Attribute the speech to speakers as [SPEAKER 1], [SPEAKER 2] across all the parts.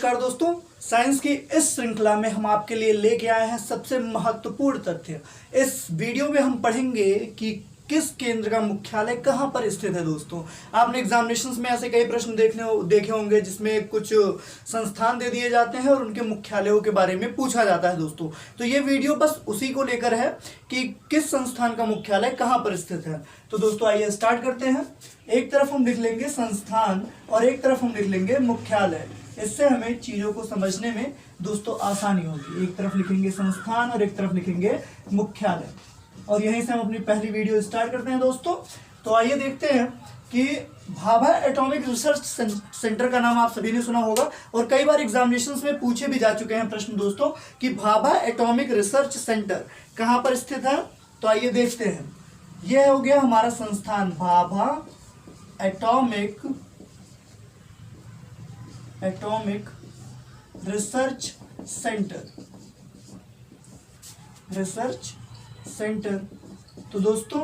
[SPEAKER 1] नमस्कार दोस्तों, साइंस की इस श्रृंखला में हम आपके लिए लेके आए हैं सबसे महत्वपूर्ण तथ्य। इस वीडियो में हम पढ़ेंगे कि किस केंद्र का मुख्यालय कहाँ पर स्थित है। दोस्तों, आपने एग्जामिनेशंस में ऐसे कई प्रश्न देखे होंगे जिसमें कुछ संस्थान दे दिए जाते हैं और उनके मुख्यालयों के बारे में पूछा जाता है। दोस्तों, तो ये वीडियो बस उसी को लेकर है कि किस संस्थान का मुख्यालय कहाँ पर स्थित है। तो दोस्तों आइए स्टार्ट करते हैं। एक तरफ हम लिख लेंगे संस्थान और एक तरफ हम लिख लेंगे मुख्यालय। इससे हमें चीजों को समझने में दोस्तों आसानी होगी। एक तरफ लिखेंगे संस्थान और एक तरफ लिखेंगे मुख्यालय, और यहीं से हम अपनी पहली वीडियो स्टार्ट करते हैं। दोस्तों, तो आइए देखते हैं कि भाभा एटॉमिक रिसर्च सेंटर का नाम आप सभी ने सुना होगा और कई बार एग्जामिनेशंस में पूछे भी जा चुके हैं प्रश्न दोस्तों कि भाभा एटॉमिक रिसर्च सेंटर कहाँ पर स्थित है। तो आइए देखते हैं। यह हो गया हमारा संस्थान भाभा एटॉमिक रिसर्च सेंटर। तो दोस्तों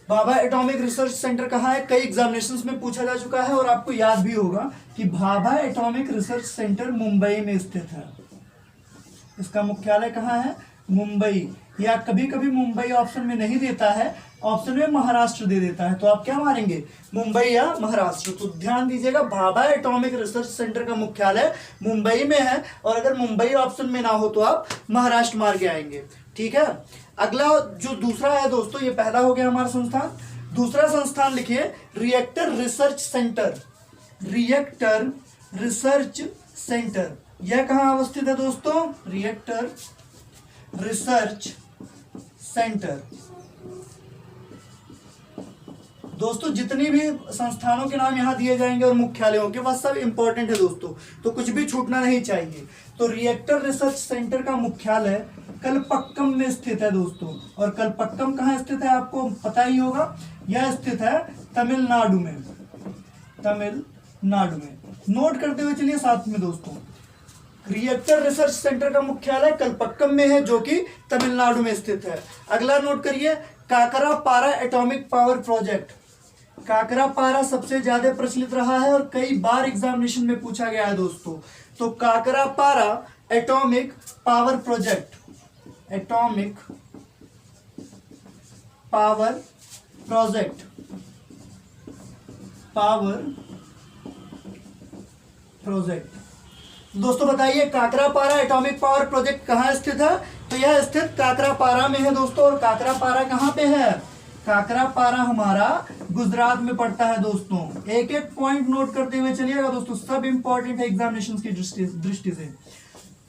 [SPEAKER 1] भाभा एटॉमिक रिसर्च सेंटर कहाँ है, कई एग्जामिनेशंस में पूछा जा चुका है और आपको याद भी होगा कि Bhabha atomic research centre Mumbai में स्थित है। इसका मुख्यालय कहाँ है, मुंबई, या कभी कभी मुंबई ऑप्शन में नहीं देता है, ऑप्शन में महाराष्ट्र दे देता है। तो आप क्या मारेंगे, मुंबई या महाराष्ट्र। तो ध्यान दीजिएगा, भाभा एटॉमिक रिसर्च सेंटर का मुख्यालय मुंबई में है और अगर मुंबई ऑप्शन में ना हो तो आप महाराष्ट्र मार के आएंगे। ठीक है। अगला जो दूसरा है दोस्तों, ये पहला हो गया हमारा संस्थान। दूसरा संस्थान लिखिए reactor research centre. Reactor research centre यह कहाँ अवस्थित है दोस्तों, रिएक्टर रिसर्च सेंटर। दोस्तों जितनी भी संस्थानों के नाम यहाँ दिए जाएंगे और मुख्यालयों के, वह सब इंपॉर्टेंट है दोस्तों, तो कुछ भी छूटना नहीं चाहिए। तो रिएक्टर रिसर्च सेंटर का मुख्यालय कलपक्कम में स्थित है दोस्तों, और कलपक्कम कहाँ स्थित है आपको पता ही होगा, यह स्थित है तमिलनाडु में। नोट करते हुए चलिए साथ में दोस्तों, रिएक्टर रिसर्च सेंटर का मुख्यालय कलपक्कम में है जो कि तमिलनाडु में स्थित है। अगला नोट करिए Kakrapar atomic power project. Kakrapar सबसे ज्यादा प्रचलित रहा है और कई बार एग्जामिनेशन में पूछा गया है दोस्तों। तो Kakrapar atomic power project, atomic power project. दोस्तों बताइए काकरापारा एटॉमिक पावर प्रोजेक्ट कहाँ स्थित है। तो यह स्थित काकरापारा में है दोस्तों। और काकरापारा कहाँ पे है, काकरापारा हमारा गुजरात में पड़ता है दोस्तों। एक एक पॉइंट नोट करते हुए चलिएगा दोस्तों, सब इंपॉर्टेंट है एग्जामिनेशन की दृष्टि से।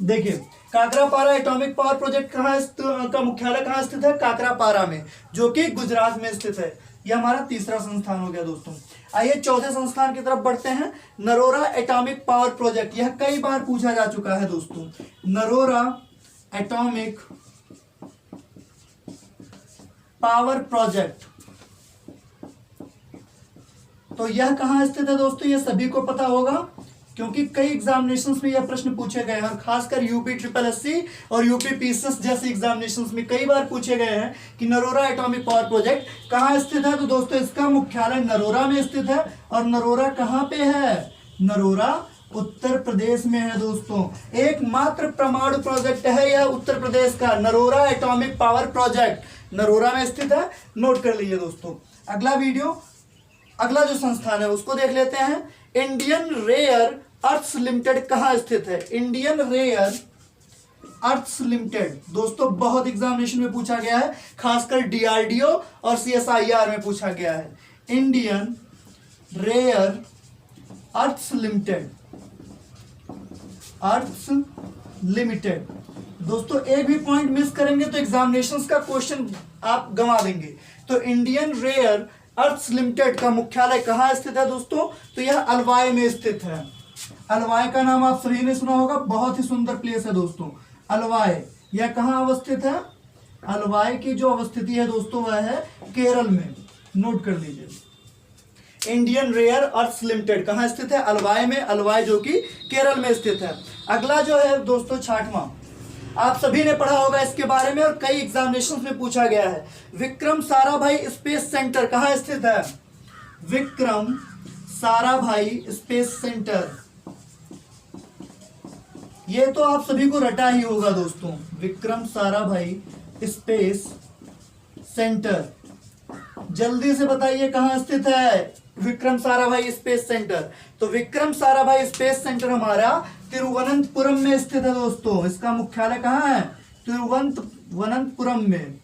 [SPEAKER 1] देखिए काकरापारा एटॉमिक पावर प्रोजेक्ट का मुख्यालय कहाँ स्थित है, काकरापारा में, जो कि गुजरात में स्थित है। यह हमारा तीसरा संस्थान हो गया दोस्तों। आइए चौथे संस्थान की तरफ बढ़ते हैं। नरोरा एटॉमिक पावर प्रोजेक्ट, यह कई बार पूछा जा चुका है दोस्तों। नरोरा एटॉमिक पावर प्रोजेक्ट, तो यह कहां स्थित है दोस्तों, यह सभी को पता होगा क्योंकि कई एग्जामिनेशंस में यह प्रश्न पूछे गए हैं और खासकर यूपी ट्रिपल एससी और यूपी पीसीएस जैसे एग्जामिनेशंस में कई बार पूछे गए हैं कि नरोरा एटॉमिक पावर प्रोजेक्ट कहां स्थित है। तो दोस्तों इसका मुख्यालय नरोरा में स्थित है। और नरोरा कहां पे है, नरोरा उत्तर प्रदेश में है दोस्तों। एकमात्र परमाणु प्रोजेक्ट है यह उत्तर प्रदेश का, Narora atomic power project Narora में स्थित है। नोट कर लीजिए दोस्तों। अगला जो संस्थान है उसको देख लेते हैं। इंडियन रेयर अर्थ्स लिमिटेड कहाँ स्थित है, इंडियन रेयर अर्थ्स लिमिटेड। दोस्तों बहुत एग्जामिनेशन में पूछा गया है, खासकर डीआरडीओ और सीएसआईआर में पूछा गया है। Indian rare earths limited. दोस्तों एक भी पॉइंट मिस करेंगे तो एग्जामिनेशंस का क्वेश्चन आप गंवा देंगे। तो इंडियन रेयर अर्थ्स लिमिटेड का मुख्यालय कहाँ स्थित है दोस्तों, तो यह अलवाई में स्थित है। अलवाई का नाम आप सभी ने सुना होगा, बहुत ही सुंदर प्लेस है दोस्तों अलवाई। यह कहाँ अवस्थित है, अलवाई की जो अवस्थिति है दोस्तों वह है केरल में। नोट कर लीजिए, इंडियन रेयर अर्थ्स लिमिटेड कहाँ स्थित है, अलवाई में, अलवाई जो कि केरल में स्थित है। अगला जो है दोस्तों छठवां, आप सभी ने पढ़ा होगा इसके बारे में और कई एग्जामिनेशंस में पूछा गया है। विक्रम साराभाई स्पेस सेंटर कहाँ स्थित है, विक्रम साराभाई स्पेस सेंटर ये तो आप सभी को रटा ही होगा दोस्तों, विक्रम साराभाई स्पेस सेंटर। जल्दी से बताइए कहां स्थित है विक्रम साराभाई स्पेस सेंटर। तो विक्रम साराभाई स्पेस सेंटर हमारा तिरुवनंतपुरम में स्थित है दोस्तों। इसका मुख्यालय कहां है? तिरुवनंतपुरम में।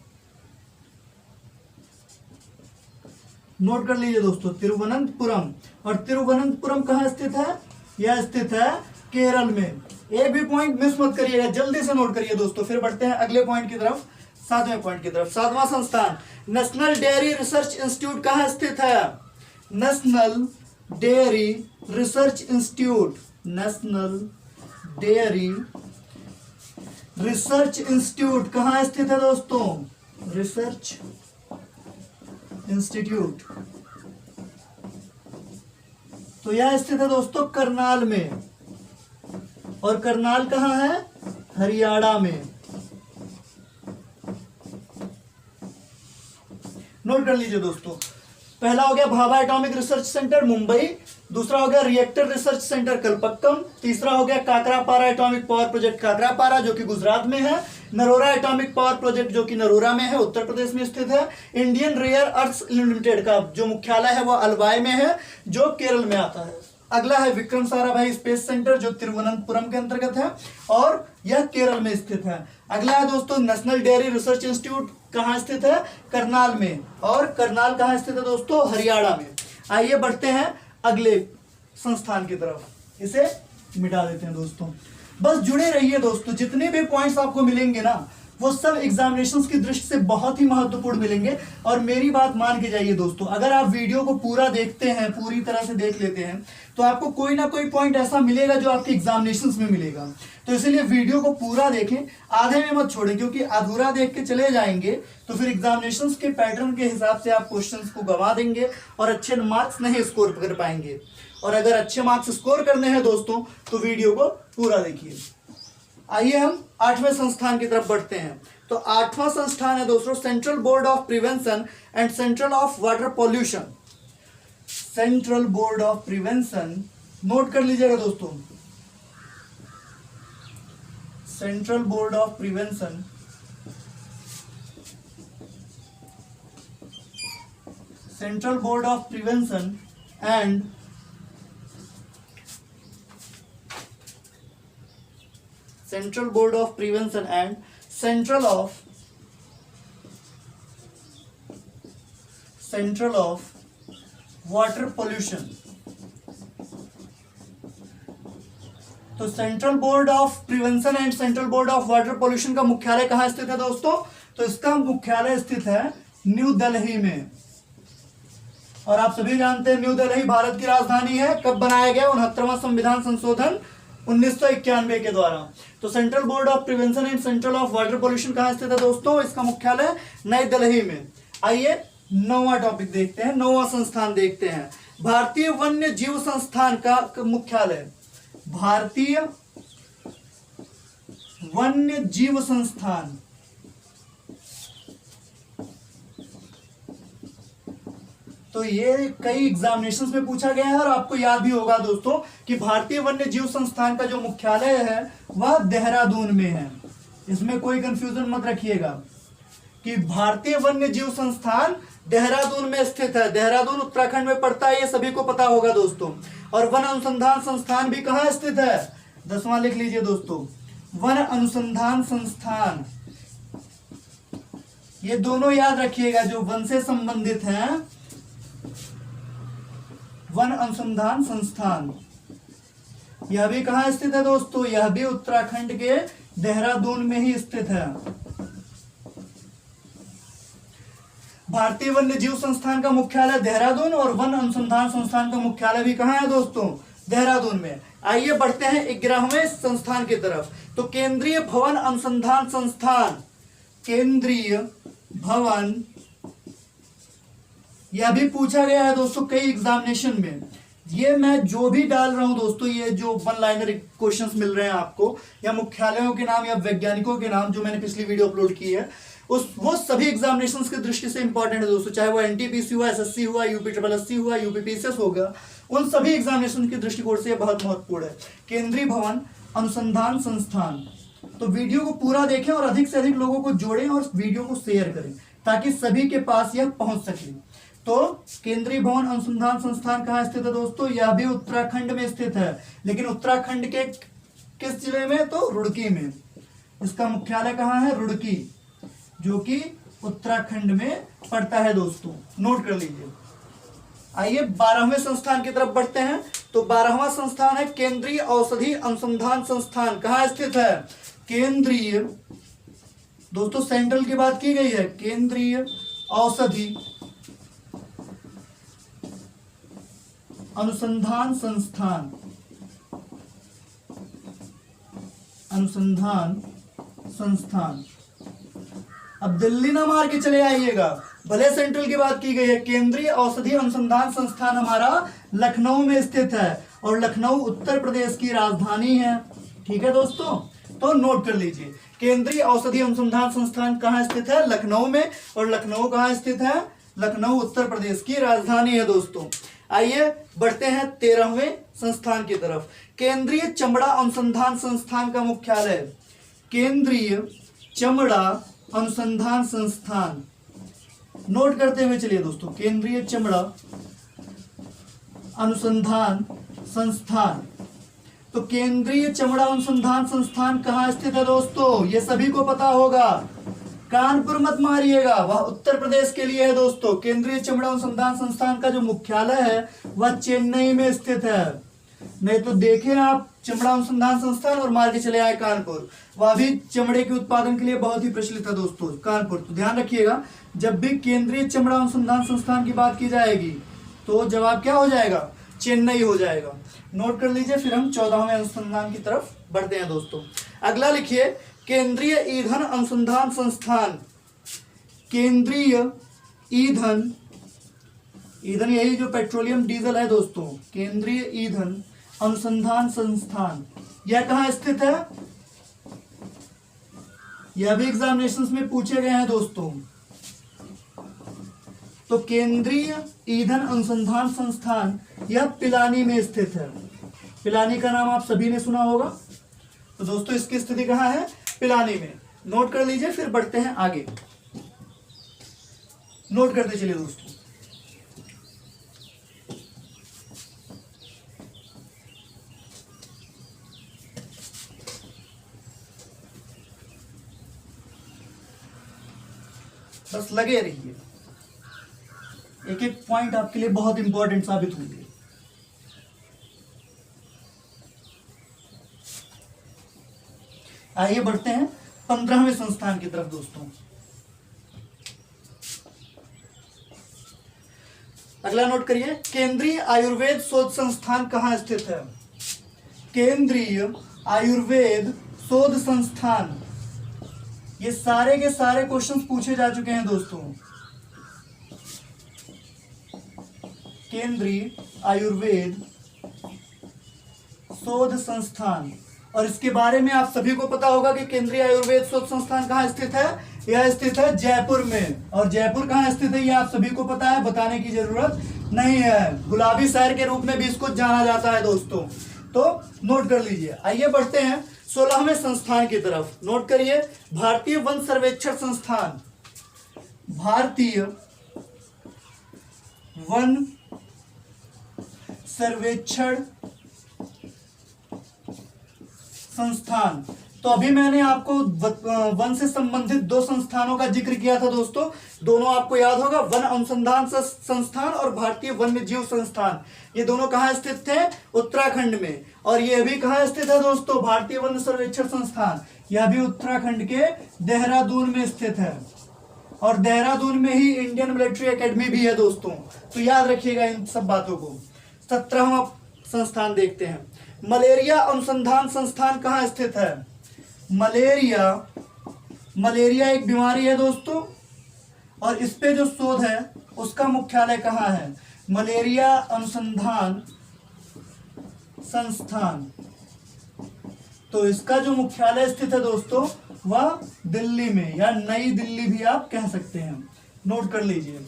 [SPEAKER 1] नोट कर लीजिए दोस्तों, तिरुवनंतपुरम। और तिरुवनंतपुरम कहां स्थित है? यह स्थित है केरल में। एक भी पॉइंट मिस मत करिएगा, जल्दी से नोट करिए दोस्तों। फिर बढ़ते हैं अगले पॉइंट की तरफ, 7वें पॉइंट की तरफ। 7वां संस्थान नेशनल डेयरी रिसर्च इंस्टीट्यूट कहां स्थित है? National dairy research institute. National dairy research institute कहां स्थित है दोस्तों? रिसर्च इंस्टीट्यूट, तो यह स्थित है दोस्तों करनाल में। और करनाल कहां है? हरियाणा में। नोट कर लीजिए दोस्तों। पहला हो गया Bhabha atomic research centre Mumbai, दूसरा हो गया रिएक्टर रिसर्च सेंटर कलपक्कम, तीसरा हो गया Kakrapar atomic power project Kakrapar जो कि गुजरात में है, नरोरा एटॉमिक पावर प्रोजेक्ट जो कि नरोरा में है, उत्तर प्रदेश में स्थित है। इंडियन रेयर अर्थ्स लिमिटेड का जो मुख्यालय है वो अलवाई में है जो केरल में आता है। अगला है विक्रम साराभाई स्पेस सेंटर जो तिरुवनंतपुरम के अंतर्गत है और यह केरल में स्थित है। अगला है दोस्तों नेशनल डेयरी रिसर्च इंस्टीट्यूट कहां स्थित है? करनाल में। और करनाल कहां स्थित है दोस्तों? हरियाणा में। आइए बढ़ते हैं अगले संस्थान की तरफ, इसे मिटा देते हैं दोस्तों। बस जुड़े रहिए दोस्तों, जितने भी पॉइंट्स आपको मिलेंगे ना वो सब एग्जामिनेशंस की दृष्टि से बहुत ही महत्वपूर्ण मिलेंगे। और मेरी बात मान के जाइए दोस्तों, अगर आप वीडियो को पूरा देखते हैं, पूरी तरह से देख लेते हैं, तो आपको कोई ना कोई पॉइंट ऐसा मिलेगा जो आपके एग्जामिनेशंस में मिलेगा। तो इसलिए वीडियो को पूरा देखें, आधे में मत छोड़ें, क्योंकि अधूरा देख के चले जाएंगे तो फिर एग्जामिनेशंस के पैटर्न के हिसाब से आप क्वेश्चंस को गंवा देंगे और अच्छे मार्क्स नहीं स्कोर कर पाएंगे। और अगर अच्छे मार्क्स स्कोर करने हैं दोस्तों तो वीडियो को पूरा देखिए। आइए हम 8वें संस्थान की तरफ बढ़ते हैं। तो 8वां संस्थान है दोस्तों central board of prevention and central of water pollution. Central board of prevention, note कर लीजिएगा दोस्तों, central board of prevention, central board of prevention and central board of prevention and central of water pollution. तो central board of prevention and central board of water pollution का मुख्यालय कहां स्थित है दोस्तों? तो इसका मुख्यालय स्थित है न्यू दिल्ली में। और आप सभी जानते हैं न्यू दिल्ली भारत की राजधानी है। कब बनाया गया? 69वां संविधान संशोधन 1991 के द्वारा। तो central board of prevention and central of water pollution कहां स्थित है दोस्तों? इसका मुख्यालय नई दिल्ली में। आइए 9वां टॉपिक देखते हैं, 9वां संस्थान देखते हैं। भारतीय वन्य जीव संस्थान का मुख्यालय, भारतीय वन्य जीव संस्थान, तो ये कई एग्जामिनेशंस में पूछा गया है और आपको याद भी होगा दोस्तों कि भारतीय वन्य जीव संस्थान का जो मुख्यालय है वह देहरादून में है। इसमें कोई कंफ्यूजन मत रखिएगा कि भारतीय वन्य जीव संस्थान देहरादून में स्थित है। देहरादून उत्तराखंड में पड़ता है, ये सभी को पता होगा दोस्तों। और वन अनुसंधान संस्थान भी कहां स्थित है? 10वां लिख लीजिए दोस्तों, वन अनुसंधान संस्थान। ये दोनों याद रखिएगा जो वन से संबंधित हैं, वन अनुसंधान संस्थान। यह भी कहां स्थित है दोस्तों? यह भी उत्तराखंड के देहरादून में ही स्थित है। भारतीय वन्य जीव संस्थान का मुख्यालय देहरादून और वन अनुसंधान संस्थान का मुख्यालय भी कहां है दोस्तों? देहरादून में। आइए बढ़ते हैं 11वें संस्थान की तरफ। तो केंद्रीय भवन अनुसंधान संस्थान, केंद्रीय भवन, यह भी पूछा गया है दोस्तों कई एग्जामिनेशन में। ये मैं जो भी डाल रहा हूं दोस्तों, ये जो वन लाइनर क्वेश्चंस मिल रहे हैं आपको, या मुख्यालयों के नाम या वैज्ञानिकों के नाम जो मैंने पिछली वीडियो अपलोड की है, वो सभी एग्जामिनेशंस की दृष्टि से इंपॉर्टेंट है दोस्तों। चाहे वो एनटीपीसी हुआ, एसएससी हुआ, यूपी हुआ, यूपीपीसीएस होगा, उन सभी एग्जामिनेशन की दृष्टिकोण से बहुत महत्वपूर्ण है। केंद्रीय भवन अनुसंधान संस्थान। तो वीडियो को पूरा देखें और अधिक से अधिक लोगों को जोड़ें और वीडियो को शेयर करें ताकि सभी के पास यह पहुंच सके। तो केंद्रीय भवन अनुसंधान संस्थान कहाँ स्थित है दोस्तों? यह भी उत्तराखंड में स्थित है, लेकिन उत्तराखंड के किस जिले में? तो रुड़की में। इसका मुख्यालय कहाँ है? रुड़की, जो कि उत्तराखंड में पड़ता है दोस्तों, नोट कर लीजिए। आइए 12वें संस्थान की तरफ बढ़ते हैं। तो 12वां संस्थान है केंद्रीय औषधि अनुसंधान संस्थान। कहाँ स्थित है? केंद्रीय, दोस्तों सेंट्रल की बात की गई है, केंद्रीय औषधि अनुसंधान संस्थान, अनुसंधान संस्थान। अब दिल्ली ना मार के चले आइएगा, भले सेंट्रल की बात की गई है। केंद्रीय औषधि अनुसंधान संस्थान हमारा लखनऊ में स्थित है और लखनऊ उत्तर प्रदेश की राजधानी है। ठीक है दोस्तों, तो नोट कर लीजिए, केंद्रीय औषधि अनुसंधान संस्थान कहाँ स्थित है? लखनऊ में। और लखनऊ कहाँ स्थित है? लखनऊ उत्तर प्रदेश की राजधानी है दोस्तों। आइए बढ़ते हैं 13वें संस्थान की तरफ। केंद्रीय चमड़ा अनुसंधान संस्थान का मुख्यालय, केंद्रीय चमड़ा अनुसंधान संस्थान। नोट करते हुए चलिए दोस्तों, केंद्रीय चमड़ा अनुसंधान संस्थान। तो केंद्रीय चमड़ा अनुसंधान संस्थान कहाँ स्थित है दोस्तों? ये सभी को पता होगा, कानपुर मत मारिएगा, वह उत्तर प्रदेश के लिए है दोस्तों। केंद्रीय चमड़ा अनुसंधान संस्थान का जो मुख्यालय है वह चेन्नई में स्थित है। नहीं तो देखें आप चमड़ा अनुसंधान संस्थान और मार के चले आए कानपुर, वह भी चमड़े के उत्पादन के लिए बहुत ही प्रचलित है दोस्तों, कानपुर। तो ध्यान रखिएगा, जब भी केंद्रीय चमड़ा अनुसंधान संस्थान की बात की जाएगी तो जवाब क्या हो जाएगा? चेन्नई हो जाएगा। नोट कर लीजिए। फिर हम 14वें अनुसंधान की तरफ बढ़ते हैं दोस्तों। अगला लिखिए, केंद्रीय ईंधन अनुसंधान संस्थान। केंद्रीय ईंधन, ईंधन यही जो पेट्रोलियम डीजल है दोस्तों। केंद्रीय ईंधन अनुसंधान संस्थान, यह कहाँ स्थित है? यह भी एग्जामिनेशंस में पूछे गए हैं दोस्तों। तो केंद्रीय ईंधन अनुसंधान संस्थान यह पिलानी में स्थित है। पिलानी का नाम आप सभी ने सुना होगा। तो दोस्तों इसकी स्थिति कहाँ है? पिलानी में। नोट कर लीजिए, फिर बढ़ते हैं आगे। नोट करते चलिए दोस्तों। बस लगे रहिए, एक एक पॉइंट आपके लिए बहुत इंपॉर्टेंट साबित होंगे। आइए बढ़ते हैं 15वें संस्थान की तरफ दोस्तों। अगला नोट करिए, केंद्रीय आयुर्वेद शोध संस्थान कहाँ स्थित है? केंद्रीय आयुर्वेद शोध संस्थान। ये सारे के सारे क्वेश्चंस पूछे जा चुके हैं दोस्तों। केंद्रीय आयुर्वेद शोध संस्थान, और इसके बारे में आप सभी को पता होगा कि केंद्रीय आयुर्वेद शोध संस्थान कहाँ स्थित है? यह स्थित है जयपुर में। और जयपुर कहाँ स्थित है यह आप सभी को पता है, बताने की जरूरत नहीं है। गुलाबी शहर के रूप में भी इसको जाना जाता है दोस्तों, तो नोट कर लीजिए। आइए बढ़ते हैं 16वें संस्थान की तरफ। नोट करिए, भारतीय वन सर्वेक्षण संस्थान। भारतीय वन सर्वेक्षण संस्थान। तो अभी मैंने आपको वन से संबंधित दो संस्थानों का जिक्र किया था दोस्तों, दोनों आपको याद होगा, वन अनुसंधान संस्थान और भारतीय वन्य जीव संस्थान। ये दोनों कहाँ स्थित थे? उत्तराखंड में। और यह भी कहाँ स्थित है दोस्तों? भारतीय वन सर्वेक्षण संस्थान, यह भी उत्तराखंड के देहरादून में स्थित है। और देहरादून में ही इंडियन मिलिट्री एकेडमी भी है दोस्तों, तो याद रखिएगा इन सब बातों को। 17वां संस्थान देखते हैं, मलेरिया अनुसंधान संस्थान कहाँ स्थित है? मलेरिया एक बीमारी है दोस्तों, और इस पे जो शोध है उसका मुख्यालय कहाँ है? मलेरिया अनुसंधान संस्थान। तो इसका जो मुख्यालय स्थित है दोस्तों वह दिल्ली में, या नई दिल्ली भी आप कह सकते हैं। नोट कर लीजिए।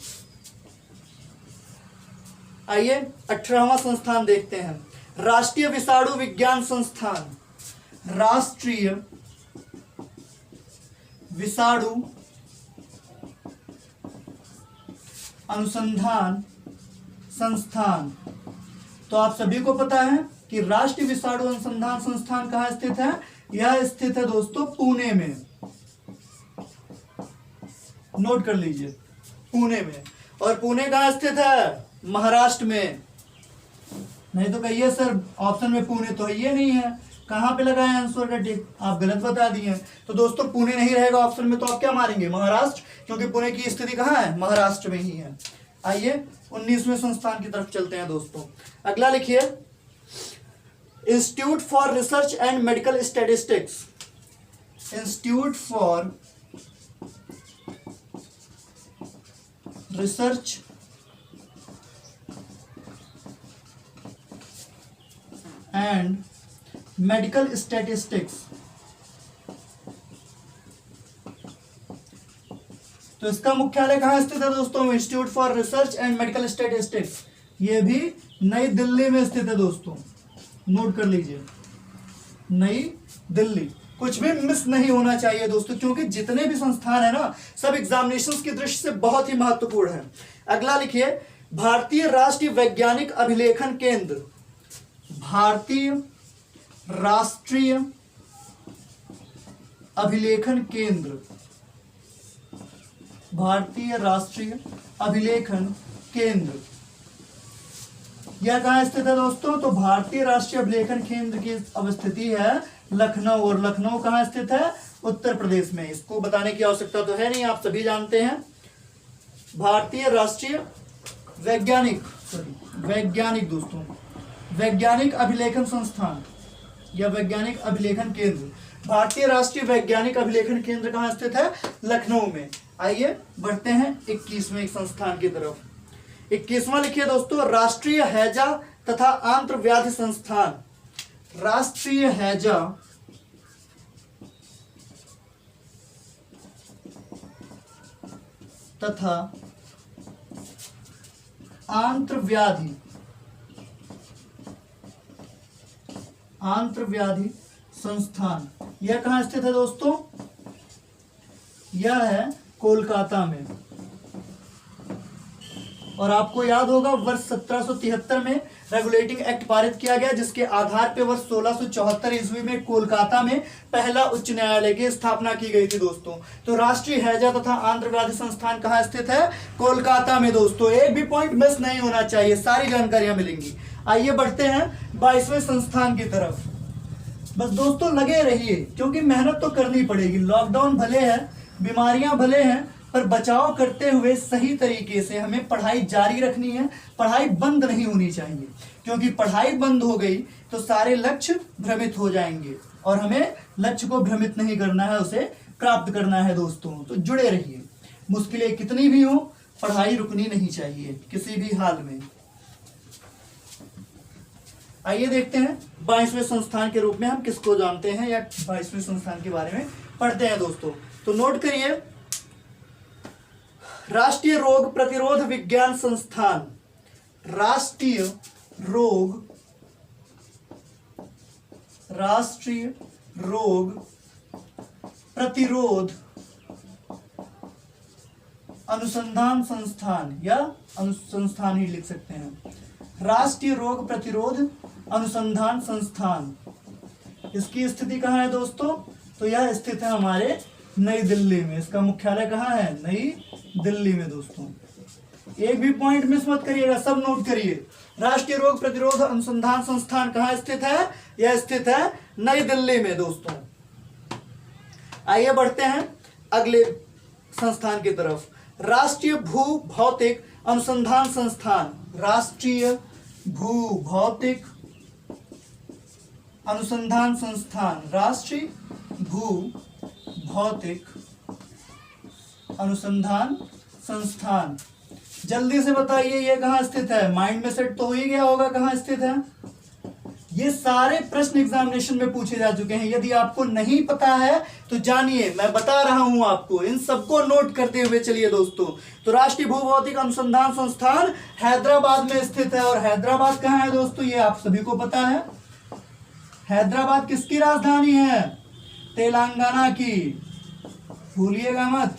[SPEAKER 1] आइए 18वां संस्थान देखते हैं, राष्ट्रीय विषाणु विज्ञान संस्थान। राष्ट्रीय विषाणु अनुसंधान संस्थान। तो आप सभी को पता है कि राष्ट्रीय विषाणु अनुसंधान संस्थान कहाँ स्थित है? यह स्थित है दोस्तों पुणे में। नोट कर लीजिए, पुणे में। और पुणे कहाँ स्थित है? महाराष्ट्र में। नहीं तो कहिए सर ऑप्शन में पुणे तो है, ये नहीं है, कहाँ पे लगा है आंसर का टिक? आप गलत बता दिए। तो दोस्तों पुणे नहीं रहेगा ऑप्शन में, तो आप क्या मारेंगे? महाराष्ट्र, क्योंकि पुणे की स्थिति कहाँ है? महाराष्ट्र में ही है। आइए 19वें संस्थान की तरफ चलते हैं दोस्तों। अगला लिखिए, institute for research and medical statistics. Institute for research and medical statistics. तो इसका मुख्यालय कहां स्थित है दोस्तों? Institute for research and medical statistics, ये भी नई दिल्ली में स्थित है दोस्तों। नोट कर लीजिए, नई दिल्ली। कुछ भी मिस नहीं होना चाहिए दोस्तों, क्योंकि जितने भी संस्थान है ना, सब एग्जामिनेशंस की दृष्टि से बहुत ही महत्वपूर्ण है। अगला लिखिए, भारतीय राष्ट्रीय वैज्ञानिक अभिलेखन केंद्र। भारतीय राष्ट्रीय अभिलेखन केंद्र। भारतीय राष्ट्रीय अभिलेखन केंद्र यह कहां स्थित है दोस्तों? तो भारतीय राष्ट्रीय अभिलेखन केंद्र की अवस्थिति है लखनऊ। और लखनऊ कहां स्थित है? उत्तर प्रदेश में। इसको बताने की आवश्यकता तो है नहीं, आप सभी जानते हैं। भारतीय राष्ट्रीय वैज्ञानिक दोस्तों, वैज्ञानिक अभिलेखन संस्थान या वैज्ञानिक अभिलेखन केंद्र, भारतीय राष्ट्रीय वैज्ञानिक अभिलेखन केंद्र कहां स्थित है? लखनऊ में। आइए बढ़ते हैं 21वें संस्थान की तरफ। 21वां लिखिए दोस्तों, राष्ट्रीय हैजा तथा आंत्र व्याधि संस्थान। राष्ट्रीय हैजा तथा आंत्र व्याधि संस्थान, यह कहां स्थित है दोस्तों? यह है कोलकाता में। और आपको याद होगा वर्ष 1773 में रेगुलेटिंग एक्ट पारित किया गया, जिसके आधार पर वर्ष 1674 ईस्वी में कोलकाता में पहला उच्च न्यायालय की स्थापना की गई थी दोस्तों। तो राष्ट्रीय हैजा तथा आंत्र व्याधि संस्थान कहां स्थित है? कोलकाता में दोस्तों। एक भी पॉइंट मिस नहीं होना चाहिए, सारी जानकारियां मिलेंगी। आइए बढ़ते हैं 22वें संस्थान की तरफ। बस दोस्तों लगे रहिए, क्योंकि मेहनत तो करनी पड़ेगी। लॉकडाउन भले है, बीमारियां भले हैं, पर बचाव करते हुए सही तरीके से हमें पढ़ाई जारी रखनी है। पढ़ाई बंद नहीं होनी चाहिए, क्योंकि पढ़ाई बंद हो गई तो सारे लक्ष्य भ्रमित हो जाएंगे, और हमें लक्ष्य को भ्रमित नहीं करना है, उसे प्राप्त करना है दोस्तों। तो जुड़े रहिए, मुश्किलें कितनी भी हो, पढ़ाई रुकनी नहीं चाहिए किसी भी हाल में। आइए देखते हैं 22वें संस्थान के रूप में हम किसको जानते हैं, या 22वें संस्थान के बारे में पढ़ते हैं दोस्तों। तो नोट करिए, राष्ट्रीय रोग प्रतिरोध विज्ञान संस्थान। राष्ट्रीय रोग प्रतिरोध अनुसंधान संस्थान, या अनुसंस्थान ही लिख सकते हैं। राष्ट्रीय रोग प्रतिरोध अनुसंधान संस्थान, इसकी स्थिति कहाँ है दोस्तों? तो यह स्थित है हमारे नई दिल्ली में। इसका मुख्यालय कहाँ है? नई दिल्ली में दोस्तों। एक भी पॉइंट मिस मत करिएगा, सब नोट करिए। राष्ट्रीय रोग प्रतिरोध अनुसंधान संस्थान कहाँ स्थित है? यह स्थित है नई दिल्ली में दोस्तों। आइए बढ़ते हैं अगले संस्थान की तरफ। राष्ट्रीय भू भौतिक अनुसंधान संस्थान। राष्ट्रीय भू भौतिक अनुसंधान संस्थान। राष्ट्रीय भू भौतिक अनुसंधान संस्थान, जल्दी से बताइए ये कहां स्थित है? माइंड में सेट तो हो ही गया होगा कहां स्थित है। ये सारे प्रश्न एग्जामिनेशन में पूछे जा चुके हैं। यदि आपको नहीं पता है तो जानिए, मैं बता रहा हूं आपको, इन सबको नोट करते हुए चलिए दोस्तों। तो राष्ट्रीय भूभौतिक अनुसंधान संस्थान हैदराबाद में स्थित है। और हैदराबाद कहां है दोस्तों? ये आप सभी को पता है। हैदराबाद किसकी राजधानी है? तेलंगाना की, भूलिएगा मत।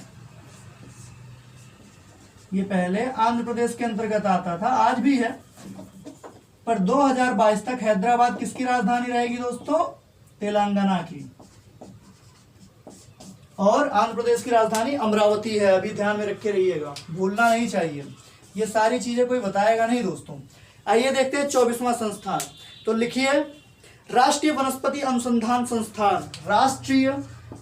[SPEAKER 1] ये पहले आंध्र प्रदेश के अंतर्गत आता था, आज भी है, पर 2022 तक हैदराबाद किसकी राजधानी रहेगी दोस्तों? तेलंगाना की। और आंध्र प्रदेश की राजधानी अमरावती है, अभी ध्यान में रखे रहिएगा, भूलना नहीं चाहिए। ये सारी चीजें कोई बताएगा नहीं दोस्तों। आइए देखते हैं 24वां संस्थान। तो लिखिए राष्ट्रीय वनस्पति अनुसंधान संस्थान, राष्ट्रीय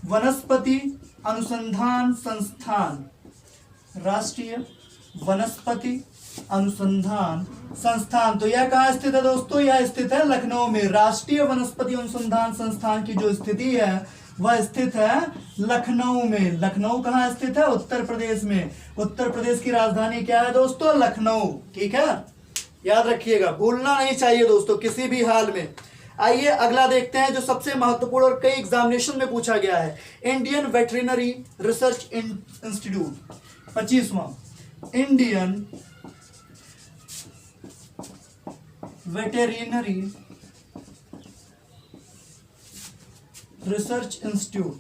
[SPEAKER 1] वनस्पति अनुसंधान संस्थान, राष्ट्रीय वनस्पति अनुसंधान संस्थान। तो यह कहाँ स्थित है दोस्तों? यह स्थित है लखनऊ में। राष्ट्रीय वनस्पति अनुसंधान संस्थान की जो स्थिति है वह स्थित है लखनऊ में। लखनऊ कहाँ स्थित है? उत्तर प्रदेश में। उत्तर प्रदेश की राजधानी क्या है दोस्तों? लखनऊ। ठीक है, याद रखिएगा, भूलना नहीं चाहिए दोस्तों किसी भी हाल में। आइए अगला देखते हैं जो सबसे महत्वपूर्ण और कई एग्जामिनेशन में पूछा गया है, इंडियन वेटरिनरी रिसर्च इंस्टीट्यूट। 25वां, इंडियन वेटरिनरी रिसर्च इंस्टीट्यूट,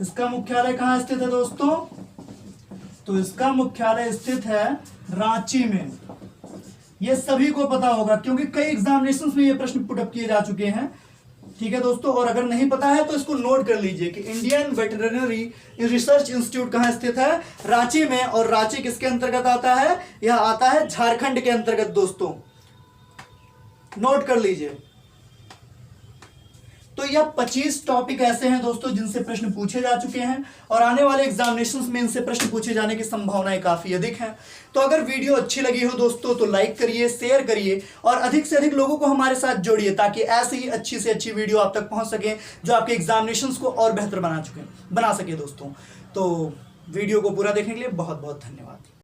[SPEAKER 1] इसका मुख्यालय कहां स्थित है दोस्तों? तो इसका मुख्यालय स्थित है रांची में। यह सभी को पता होगा क्योंकि कई एग्जामिनेशंस में ये प्रश्न पुटअप किए जा चुके हैं। ठीक है दोस्तों, और अगर नहीं पता है तो इसको नोट कर लीजिए कि इंडियन वेटरिनरी रिसर्च इंस्टीट्यूट कहां स्थित है? रांची में। और रांची किसके अंतर्गत आता है? यह आता है झारखंड के अंतर्गत दोस्तों, नोट कर लीजिए। तो यह 25 टॉपिक ऐसे हैं दोस्तों जिनसे प्रश्न पूछे जा चुके हैं और आने वाले एग्जामिनेशंस में इनसे प्रश्न पूछे जाने की संभावनाएं काफी अधिक हैं। तो अगर वीडियो अच्छी लगी हो दोस्तों तो लाइक करिए, शेयर करिए और अधिक से अधिक लोगों को हमारे साथ जोड़िए ताकि ऐसे ही अच्छी से अच्छी वीडियो आप तक पहुंच सके जो आपके एग्जामिनेशंस को और बेहतर बना सके दोस्तों। तो वीडियो को पूरा देखने के लिए बहुत बहुत धन्यवाद।